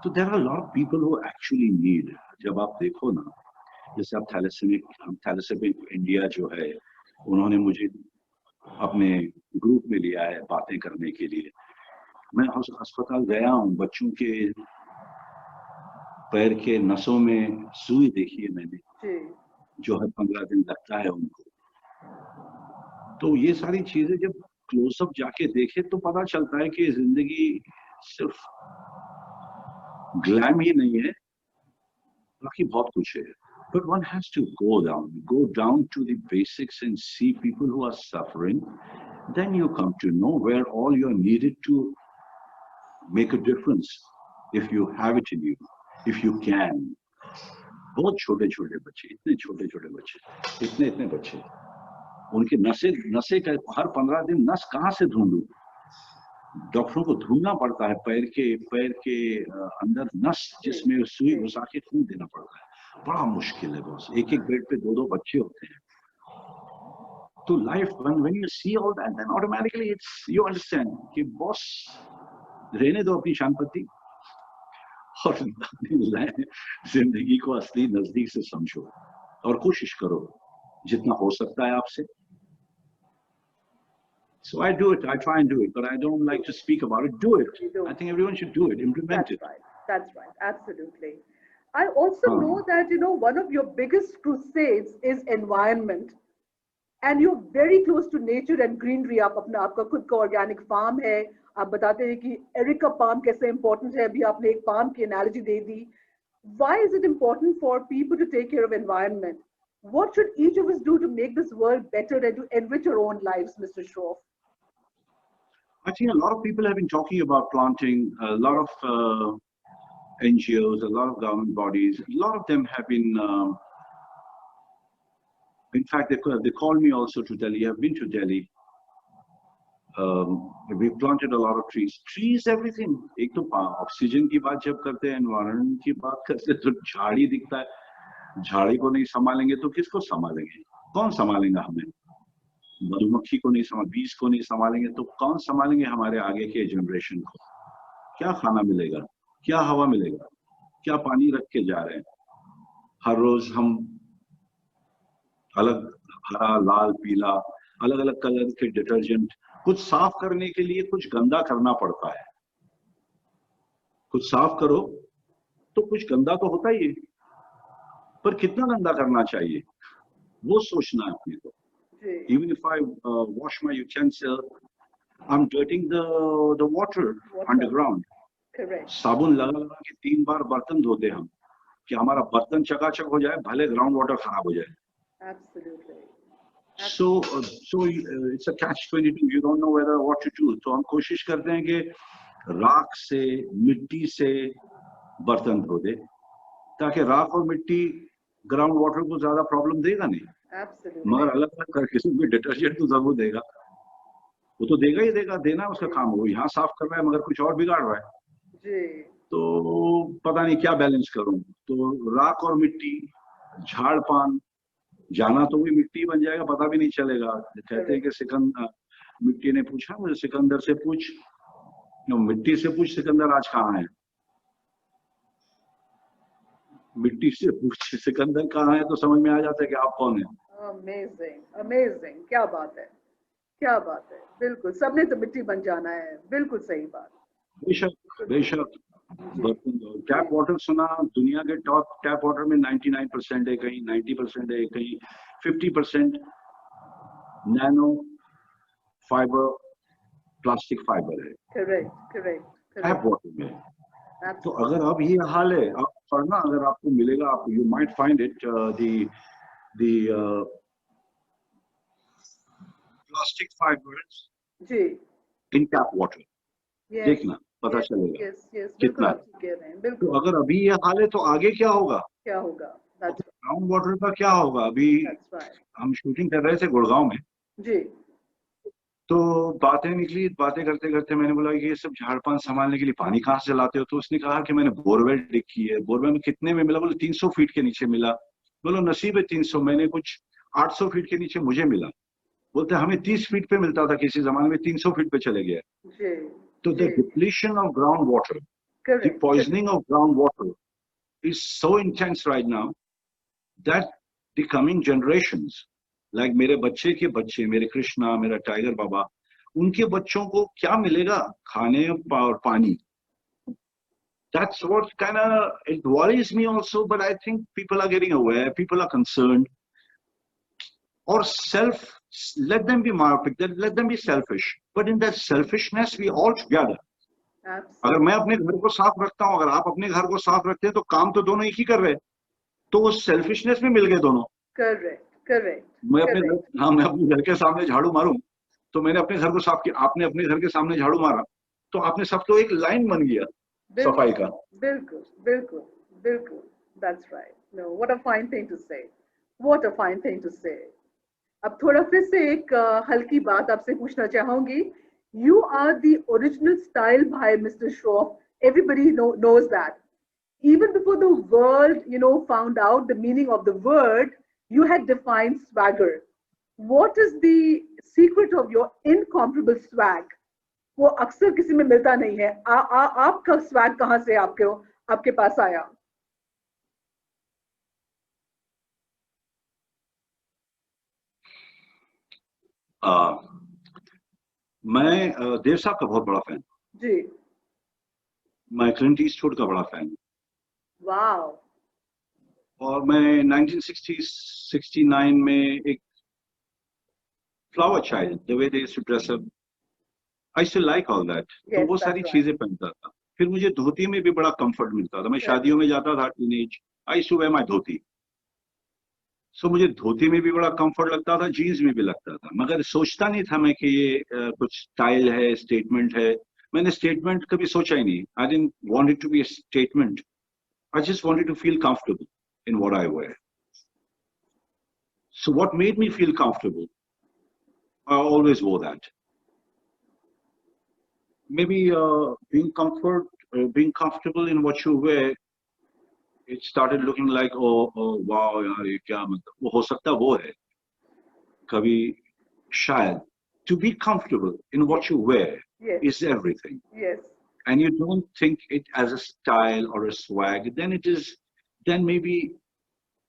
S2: तो there are a lot of people who actually need. जब आप देखो ना, जैसे आप थैलेसेमिक इंडिया जो है, उन्होंने मुझे अपने ग्रुप में लिया है बातें करने के लिए। मैं अस्पताल गया हूँ, बच्चों के पैर के नसों में सुई देखी है मैंने, जो हर 15 दिन लगता है उनको। तो ये सारी चीजें जब क्लोजअप जाके देखे तो पता चलता है कि जिंदगी सिर्फ ग्लैम ही नहीं है, बाकी बहुत कुछ है। But one has to go down to the basics and see people who are suffering. Then you come to know where all you're needed to make a difference if you have it in you, if you can. बहुत छोटे छोटे बच्चे, इतने छोटे छोटे बच्चे, इतने इतने बच्चे, उनके नसें का हर 15 दिन नस कहाँ से ढूंढूं? डॉक्टरों को ढूंढना पड़ता है, पैर के अंदर नस जिसमें सुई घुसा के खून देना पड़ता है, बड़ा मुश्किल है बॉस। एक एक बेड पे 2-2 बच्चे होते हैं। तो life when you see all that, then automatically you understand कि बॉस रहने दो अपनी शांति और जिंदगी को असली नजदीक से समझो और कोशिश करो जितना हो सकता है आपसे। So I do it, I try and do it, but I don't like to speak about it. Do it. I think everyone should do it, implement it.
S1: That's right, absolutely. I also know that, you know, one of your biggest crusades is environment. And you're very close to nature and greenery. आपका खुद का organic farm है। आप बताते हैं कि areca palm कैसे important है। अभी आपने एक palm की analogy they the. Why is it important for people to take care of environment? What should each of us do to make this world better and to enrich our own lives, Mr. Shroff?
S2: I think a lot of people have been talking about planting. A lot of NGOs, a lot of government bodies, a lot of them have been. In fact, they called me also to Delhi. I've been to Delhi. We've planted a lot of trees. Trees, everything. एक तो oxygen की बात जब करते हैं, environment की बात करते हैं, तो झाड़ी दिखता है। झाड़ी को नहीं संभालेंगे तो किसको संभालेंगे? कौन संभालेगा हमें? मधुमक्खी को नहीं संभाल, बीज को नहीं संभालेंगे तो कौन संभालेंगे हमारे आगे के जनरेशन को? क्या खाना मिलेगा? क्या हवा मिलेगा? क्या पानी रख के जा रहे हैं? हर रोज हम अलग हरा, लाल, पीला, अलग अलग कलर के डिटर्जेंट, कुछ साफ करने के लिए कुछ गंदा करना पड़ता है। कुछ साफ करो तो कुछ गंदा तो होता ही है, पर कितना गंदा करना चाहिए वो सोचना है अपने को। Even if I wash my utensil, I'm dirtying the water underground.
S1: Correct.
S2: साबुन लगा लगा के 3 बार बर्तन धोते हम कि हमारा बर्तन चकाचक हो जाए, भले ग्राउंड वाटर खराब हो जाए।
S1: Absolutely.
S2: So it's a catch-22. You don't know whether what to do. तो हम कोशिश करते हैं कि राख से, मिट्टी से बर्तन धो दे, ताकि राख और मिट्टी ग्राउंड वाटर को ज्यादा प्रॉब्लम देगा नहीं।
S1: Absolutely.
S2: मगर अलग अलग करके उसमें डिटर्जेंट तो जरूर देगा, वो तो देगा ही देगा, देना उसका काम है। वो यहाँ साफ कर रहा है मगर कुछ और बिगाड़ रहा है
S1: जी।
S2: तो पता नहीं क्या बैलेंस करूं। तो राख और मिट्टी, झाड़ पान, जाना तो भी मिट्टी बन जाएगा, पता भी नहीं चलेगा। कहते हैं कि मिट्टी ने पूछा मुझे, सिकंदर से पूछ, मिट्टी से पूछ सिकंदर आज कहाँ है? मिट्टी से पूछ सिकंदर कहाँ है, तो समझ में आ जाता है कि आप कौन है।
S1: अमेजिंग, अमेजिंग, क्या बात है, क्या बात है। बिल्कुल, सबने तो मिट्टी बन जाना है। बिल्कुल सही बात।
S2: बेशक बेशक। टैप वाटर सुना, दुनिया के टॉप टैप वाटर में 99% है, कहीं 90% है, कहीं 50% नैनो फाइबर, प्लास्टिक फाइबर है।
S1: Correct, correct.
S2: टैप वाटर में। तो अगर अब ये हाल है, आप पढ़ना, अगर आपको मिलेगा, आप you might find it, the plastic fibres
S1: जी
S2: इन टैप वाटर। देखना, पता चलेगा कितना। तो अगर अभी ये हाल है तो आगे क्या होगा?
S1: क्या होगा?
S2: ग्राउंड वाटर का क्या होगा? अभी हम शूटिंग कर रहे थे गुड़गांव में
S1: जी,
S2: तो बातें निकली, बातें करते करते मैंने बोला कि ये सब झाड़ पान संभालने के लिए पानी कहाँ से लाते हो? तो उसने कहा कि मैंने बोरवेल डिग की है। बोरवेल में कितने में मिला? बोले 300 फीट के नीचे मिला। बोलो नसीब है 300, मैंने कुछ 800 फीट के नीचे मुझे मिला। बोलते हमें 30 फीट पे मिलता था किसी जमाने में, 300 फीट पे चले गया। So the depletion of groundwater, the poisoning of groundwater is so intense right now that the coming generations, like मेरे बच्चे के बच्चे, मेरे कृष्णा, मेरा टाइगर बाबा, उनके बच्चों को क्या मिलेगा? खाने और पानी। That's what kind of, it worries me also, but I think people are getting aware, people are concerned. Or let them be myopic, let them be selfish, but in that selfishness we all together. अगर मैं अपने घर को साफ रखता हूँ, अगर आप अपने घर को साफ रखते हैं, तो काम तो दोनों एक ही कर रहे हैं, तो वो सेल्फिशनेस में मिल गए दोनों।
S1: Correct, correct.
S2: मैं अपने घर के सामने झाड़ू मारूं तो मैंने अपने घर को साफ किया, आपने अपने घर के सामने झाड़ू मारा तो आपने सब तो एक लाइन बन गया सफाई का.
S1: बिल्कुल बिल्कुल बिल्कुल. That's right. No, what a fine thing to say. What a fine thing to say. अब थोड़ा फिर से एक हल्की बात आपसे पूछना चाहूंगी. You are the original style by Mr. Shroff. Everybody knows that. Even before the world, found out the meaning of the word, you had defined swagger. What is the secret of your incomparable swag? वो अक्सर किसी में मिलता नहीं है. आपका swag कहाँ से आपके पास आया?
S2: मैं देव साहब का बहुत बड़ा फैन.
S1: जी.
S2: मैं क्लिंट ईस्टवुड का बड़ा फैन.
S1: वाओ.
S2: और मैं 1969 में एक flower child, the way they used to dress up, I still like all that. तो वो सारी चीजें पहनता था. फिर मुझे धोती में भी बड़ा कंफर्ट मिलता था. मैं शादियों में जाता था teenage, I used to wear my dhoti. So मुझे धोती में भी बड़ा कंफर्ट लगता था, जीन्स में भी लगता था. मगर सोचता नहीं था मैं कि ये कुछ स्टाइल है, स्टेटमेंट है. मैंने स्टेटमेंट कभी सोचा ही नहीं. I didn't want it to be a statement. I just wanted to feel comfortable in what I wear. So what made me feel comfortable? I always wore that. Maybe being comfortable in what you wear, it started looking like, oh wow, yaar, ye kya matlab. वो हो सकता वो है. कभी शायद. To be comfortable in what you wear is everything.
S1: Yes.
S2: And you don't think it as a style or a swag, then maybe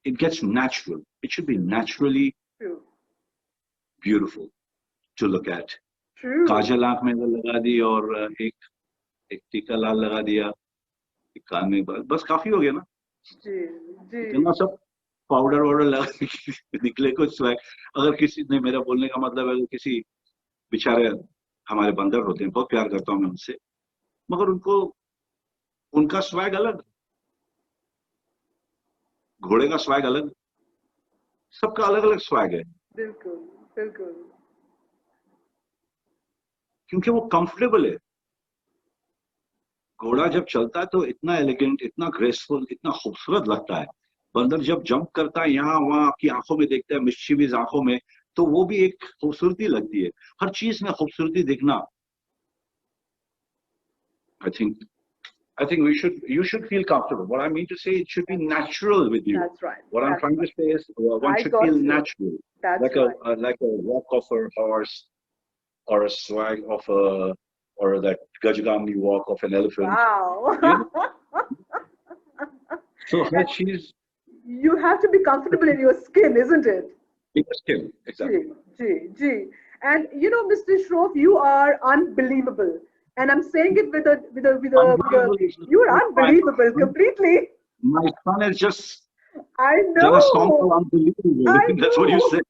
S2: it gets natural. It should be naturally beautiful to look at. काजल आंख में लगा दी और एक टीका लाल लगा दिया, एक कान में, बस काफी हो गया ना. इतना सब पाउडर वाउडर लगा निकले कुछ स्वैग. अगर किसी ने, मेरा बोलने का मतलब है, किसी बेचारे हमारे बंदर होते हैं, बहुत प्यार करता हूँ मैं उनसे, मगर उनका स्वैग अलग, घोड़े का स्वैग अलग, सबका अलग अलग स्वैग है.
S1: बिल्कुल बिल्कुल.
S2: क्योंकि वो कंफर्टेबल है. घोड़ा जब चलता है तो इतना एलिगेंट, इतना ग्रेसफुल, इतना खूबसूरत लगता है. बंदर जब जंप करता है यहाँ वहां, आपकी आंखों में देखता है, मिस्चीवियस आंखों में, तो वो भी एक खूबसूरती लगती है. हर चीज में खूबसूरती दिखना. I think you should feel comfortable. What I mean to say, it should be natural with you.
S1: That's right.
S2: What I'm trying to say is, one should feel natural, like a walk of a horse, or a swag of or that Gajgamni walk of an elephant.
S1: Wow.
S2: You know? So
S1: you have to be comfortable in your skin, isn't it?
S2: In your skin, exactly.
S1: Gee. And Mr. Shroff, you are unbelievable. And I'm saying it with a you're unbelievable completely.
S2: My son is just.
S1: I know.
S2: Done a song called Unbelievable. That's what you said.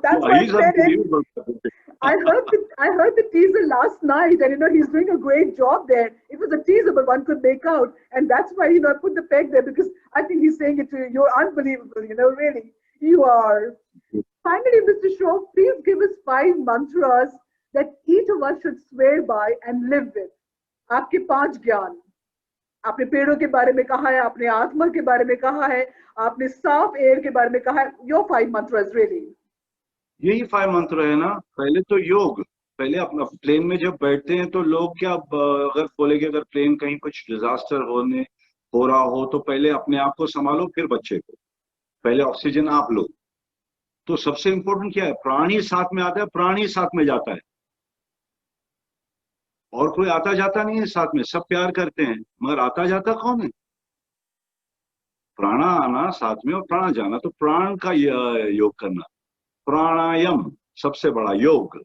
S1: That's why I said it. I heard the teaser last night, and he's doing a great job there. It was a teaser, but one could make out, and that's why I put the peg there, because I think he's saying it to you. You're unbelievable. Really, you are. Finally, Mr. Shroff, please give us 5 mantras that each of us should swear by and live with. आपके 5 ज्ञान. आपने पेड़ों के बारे में कहा है, आपने आत्मा के बारे में कहा है, आपने साफ एयर के बारे में कहा है. Your 5 mantras, really.
S2: यही 5 मंत्र है ना. पहले तो योग. पहले अपना प्लेन में जब बैठते हैं तो लोग क्या, अगर बोले कि अगर प्लेन कहीं कुछ डिजास्टर हो रहा हो, तो पहले अपने आप को संभालो, फिर बच्चे को. पहले ऑक्सीजन आप लो. तो सबसे इंपॉर्टेंट क्या है? प्राणी साथ में आता है, प्राणी साथ में जाता है, और कोई आता जाता नहीं है साथ में. सब प्यार करते हैं, मगर आता जाता कौन है? प्राणा आना साथ में और प्राण जाना. तो प्राण का योग करना. प्राणायाम सबसे बड़ा योग.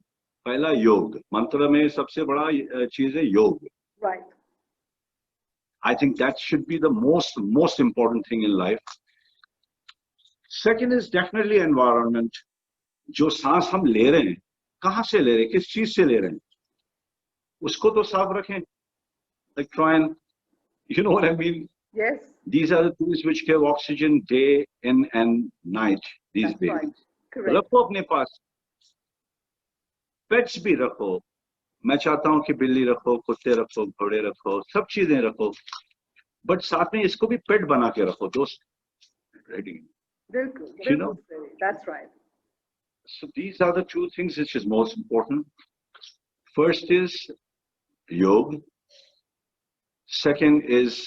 S2: पहला योग. मंत्र में सबसे बड़ा चीज है योग.
S1: Right.
S2: I think that should be the most important thing in life. Second is definitely environment. जो सांस हम ले रहे हैं, कहाँ से ले रहे हैं, किस चीज से ले रहे हैं, उसको तो साफ रखें. Like try and, you know what I mean?
S1: Yes.
S2: These are the things which give oxygen day in and night. These babies.
S1: Right. Correct.
S2: रखो अपने पास. पेट्स भी रखो. मैं चाहता हूँ कि बिल्ली रखो, कुत्ते रखो, घोड़े रखो, सब चीजें रखो, बट साथ में इसको भी पेट बना के रखो दोस्त. Ready?
S1: बिल्कुल
S2: You know,
S1: बिल्कुल सही. That's right.
S2: so these are the two things which is most important. First is yoga. Second is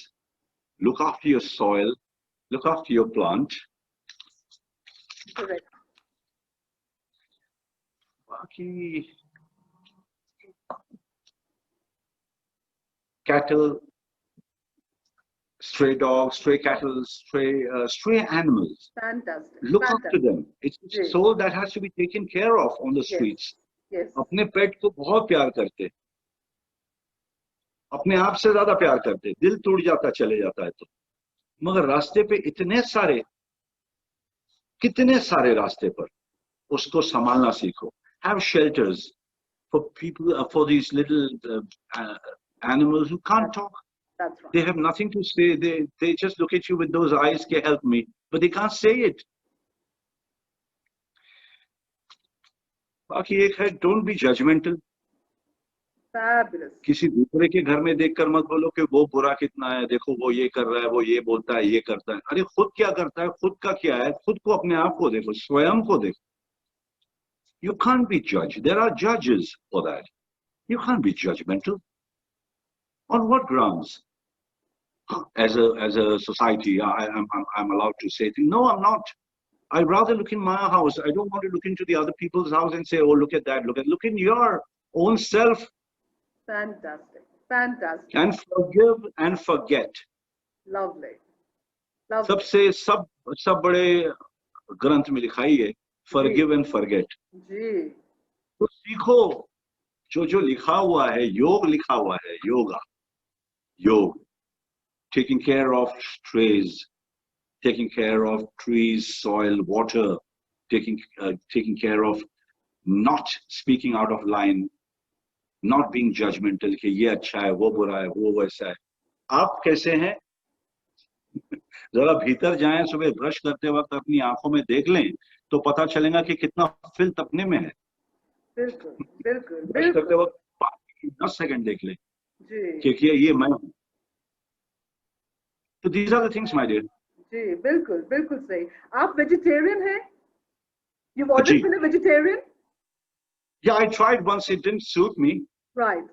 S2: look after your soil, look after your plant.
S1: Correct.
S2: Baki cattle, stray dogs, stray cattle, stray animals.
S1: Fantastic.
S2: Look after
S1: Fantastic.
S2: them. It's a
S1: ji.
S2: soul that has to be taken care of on the
S1: Yes.
S2: streets.
S1: Yes.
S2: अपने पेट को बहुत प्यार करते, अपने आप से ज्यादा प्यार करते, दिल टूट जाता चले जाता है तो. मगर रास्ते पे इतने सारे, कितने सारे रास्ते पर, उसको संभालना सीखो. Have shelters for people, for these little animals who can't talk.
S1: That's right.
S2: They have nothing to say. They just look at you with those eyes, "Can help me," but they can't say it. बाकी एक है, don't be judgmental.
S1: Fabulous.
S2: किसी दूसरे के घर में देखकर मत बोलो कि वो बुरा कितना है, देखो वो ये कर रहा है, वो ये बोलता है, ये करता है. अरे खुद क्या करता है, खुद का क्या है, खुद को, अपने आप को देखो, स्वयं को देखो. You can't be judged. There are judges for that. You can't be judgmental. On what grounds? As a society, I'm allowed to say things. No, I'm not. I'd rather look in my house. I don't want to look into the other people's house and say, "Oh, look at that, look in your own self."
S1: Fantastic. Fantastic.
S2: And forgive and forget.
S1: Lovely. Lovely.
S2: सब बड़े ग्रंथ में लिखा ही है, forgive and forget.
S1: जी.
S2: तो सीखो जो लिखा हुआ है, योग लिखा हुआ है, योगा, योग, taking care of trees, taking care of trees, soil, water, taking care of not speaking out of line, not being judgmental कि ये अच्छा है, वो बुरा है, वो वैसा है. आप कैसे हैं? जरा भीतर जाएं, सुबह ब्रश करते वक्त अपनी आंखों में देख लें तो पता चलेगा कि कितना फिल्थ अपने में है.
S1: बिल्कुल बिल्कुल
S2: ब्रश करते
S1: बिल्कुल.
S2: वक्त 10 सेकंड देख लें
S1: जी.
S2: कि ये मैं हूं. तो these are the things, my dear.
S1: जी बिल्कुल बिल्कुल सही. आप वेजिटेरियन हैं? You've
S2: ji.
S1: always been a vegetarian?
S2: Yeah, I tried once, it didn't suit me.
S1: Right.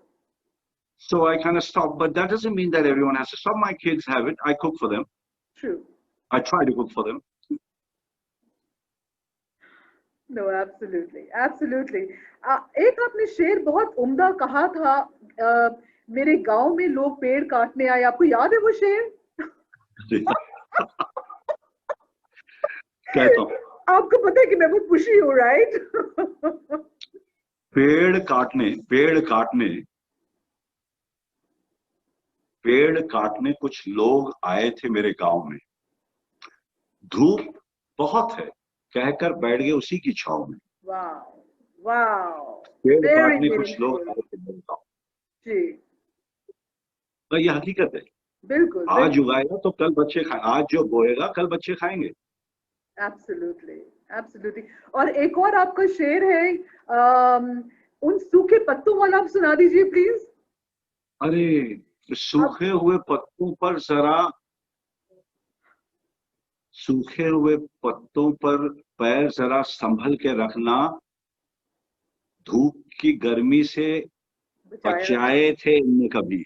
S2: So I kind of stopped, but that doesn't mean that everyone has to stop. My kids have it. I cook for them.
S1: True.
S2: I try to cook for them.
S1: No, absolutely, absolutely. एक आपने शेर बहुत उम्दा कहा था, मेरे गांव में लोग पेड़ काटने आए. आपको याद है वो शेर?
S2: कहता हूँ.
S1: आपको पता है कि मैं बहुत खुशी हूँ, राइट?
S2: पेड़ काटने कुछ लोग आए थे मेरे गांव में. धूप बहुत है कहकर बैठ गए उसी की छाव में.
S1: वाह वाह.
S2: पेड़ काटने कुछ लोग आए थे मेरे गांव.
S1: जी.
S2: तो ये हकीकत है.
S1: बिल्कुल.
S2: आज उगाएगा तो कल बच्चे खाए, आज जो बोएगा कल बच्चे खाएंगे.
S1: Absolutely absolutely. और एक और आपका शेर है, उन सूखे पत्तों वाला आप सुना दीजिए प्लीज.
S2: अरे सूखे हुए पत्तों पर पैर जरा संभल के रखना, धूप की गर्मी से बचाए थे इनने कभी.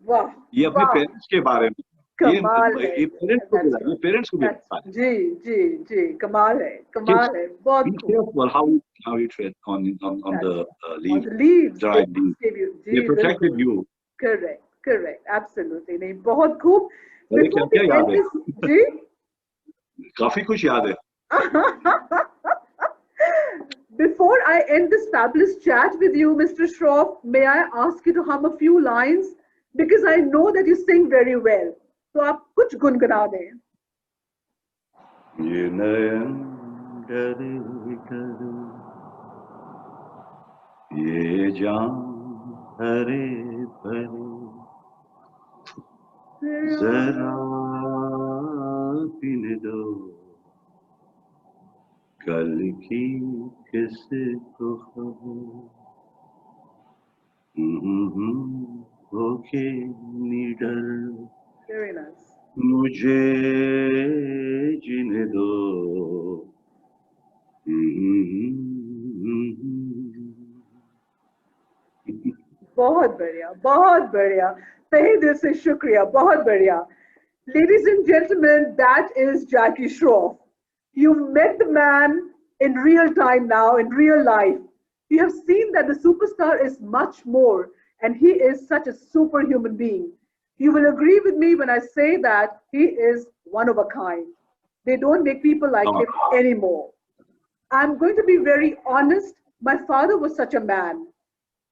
S1: वाह.
S2: ये अपने पेरेंट्स के बारे में.
S1: कमाल है.
S2: ये पेरेंट्स को भी पता है.
S1: जी जी जी. कमाल है, कमाल है. बहुत
S2: Be careful how you tread on the leaves, dried leaves. They protected you.
S1: Correct, correct, absolutely. नहीं, बहुत खूब.
S2: अरे क्या याद है?
S1: जी.
S2: काफी कुछ याद है.
S1: Before I end this fabulous chat with you, Mr. Shroff, may I ask you to hum a few lines, because I know that you sing very well. तो आप कुछ गुनगुना दें.
S2: ये नयन डरे डरे, ये जान हरे भरे, जरा पीने दो कल की किसी को खबर. होके निडर
S1: Very nice.
S2: मुझे जीने दो.
S1: बहुत बढ़िया, बहुत बढ़िया. तहे दिल से शुक्रिया, बहुत बढ़िया. Ladies and gentlemen, that is Jackie Shroff. You met the man in real time now, in real life. You have seen that the superstar is much more, and he is such a superhuman being. You will agree with me when I say that he is one of a kind. They don't make people like
S2: Oh,
S1: him anymore. I'm going to be very honest. My father was such a man,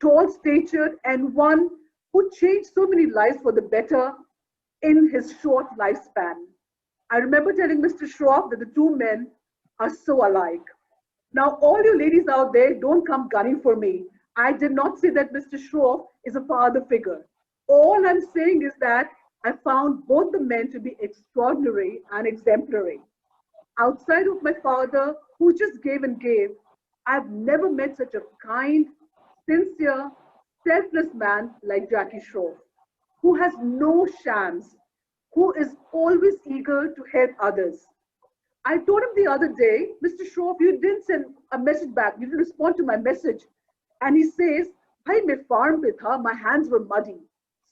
S1: tall statured, and one who changed so many lives for the better in his short lifespan. I remember telling Mr. Schroff that the two men are so alike. Now, all you ladies out there, don't come gunning for me. I did not say that Mr. Schroff is a father figure. All I'm saying is that I found both the men to be extraordinary and exemplary. Outside of my father, who just gave and gave, I've never met such a kind, sincere, selfless man like Jackie Shroff, who has no shams, who is always eager to help others. I told him the other day, Mr. Shroff, you didn't send a message back. You didn't respond to my message. And he says, Bhai, मैं farm पे था, my hands were muddy.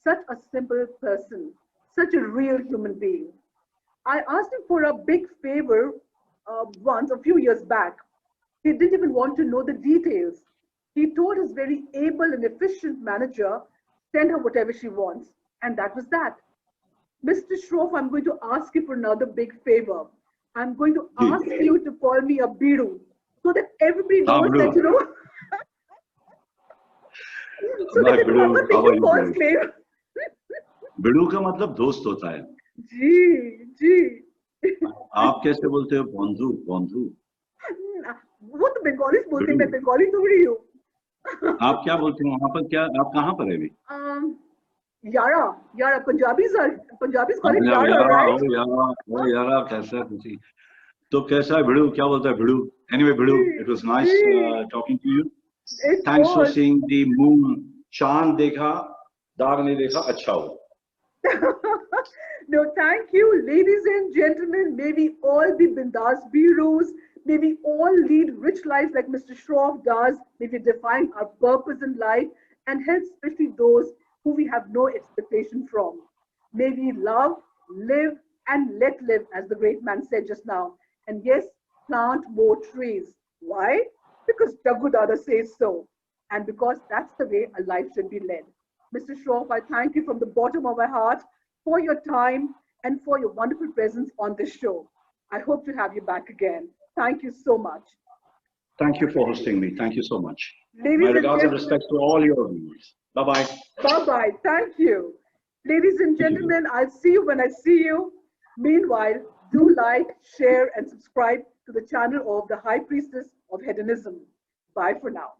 S1: Such a simple person, such a real human being. I asked him for a big favor once, a few years back. He didn't even want to know the details. He told his very able and efficient manager, send her whatever she wants. And that was that. Mr. Shroff, I'm going to ask you for another big favor. I'm going to
S2: ji.
S1: ask you to call me a Biru so that everybody
S2: हाँ,
S1: knows that,
S2: बिड़ू.
S1: so
S2: My
S1: that they
S2: बिड़ू,
S1: never
S2: how
S1: think
S2: are
S1: of
S2: you
S1: false
S2: doing?
S1: claim.
S2: बिड़ू का मतलब दोस्त होता है.
S1: जी, जी.
S2: आप कैसे बोलते हो? बंधु, बंधु.
S1: वो तो बंगाली बोलते हैं,
S2: बिड़ू.
S1: मैं बंगाली थोड़ी हूँ.
S2: आप क्या बोलते हो वहां पर? क्या आप कहाँ पर है अभी?
S1: Um, Yara, Yara, Punjabis call it
S2: अच्छा,
S1: Yara,
S2: यारा,
S1: right?
S2: ओ यारा, कैसा है तुसी? तो कैसा है भिड़ू? क्या बोलता है भिड़ू? Anyway, भिड़ू, it was nice
S1: Gee,
S2: talking to you.
S1: it
S2: Thanks for
S1: was.
S2: seeing the moon. चांद देखा, दाग नहीं देखा, अच्छा हो.
S1: No, thank you, ladies and gentlemen. May we all be bindas Birus. May we all lead rich lives like Mr. Shroff does. May we define our purpose in life and help especially those who we have no expectation from. May we love, live, and let live, as the great man said just now. And yes, plant more trees. Why? Because Jagudada says so. And because that's the way a life should be led. Mr. Shroff, I thank you from the bottom of my heart for your time and for your wonderful presence on this show. I hope to have you back again. Thank you so much.
S2: Thank you for hosting me. Thank you so much. My
S1: Ladies and
S2: regards and
S1: gentlemen,
S2: respects to all your viewers. Bye bye.
S1: bye bye. Thank you. Ladies and
S2: Thank you.
S1: gentlemen, I'll see you when I see you. Meanwhile, do like, share, and subscribe to the channel of the High Priestess of Hedonism. Bye for now.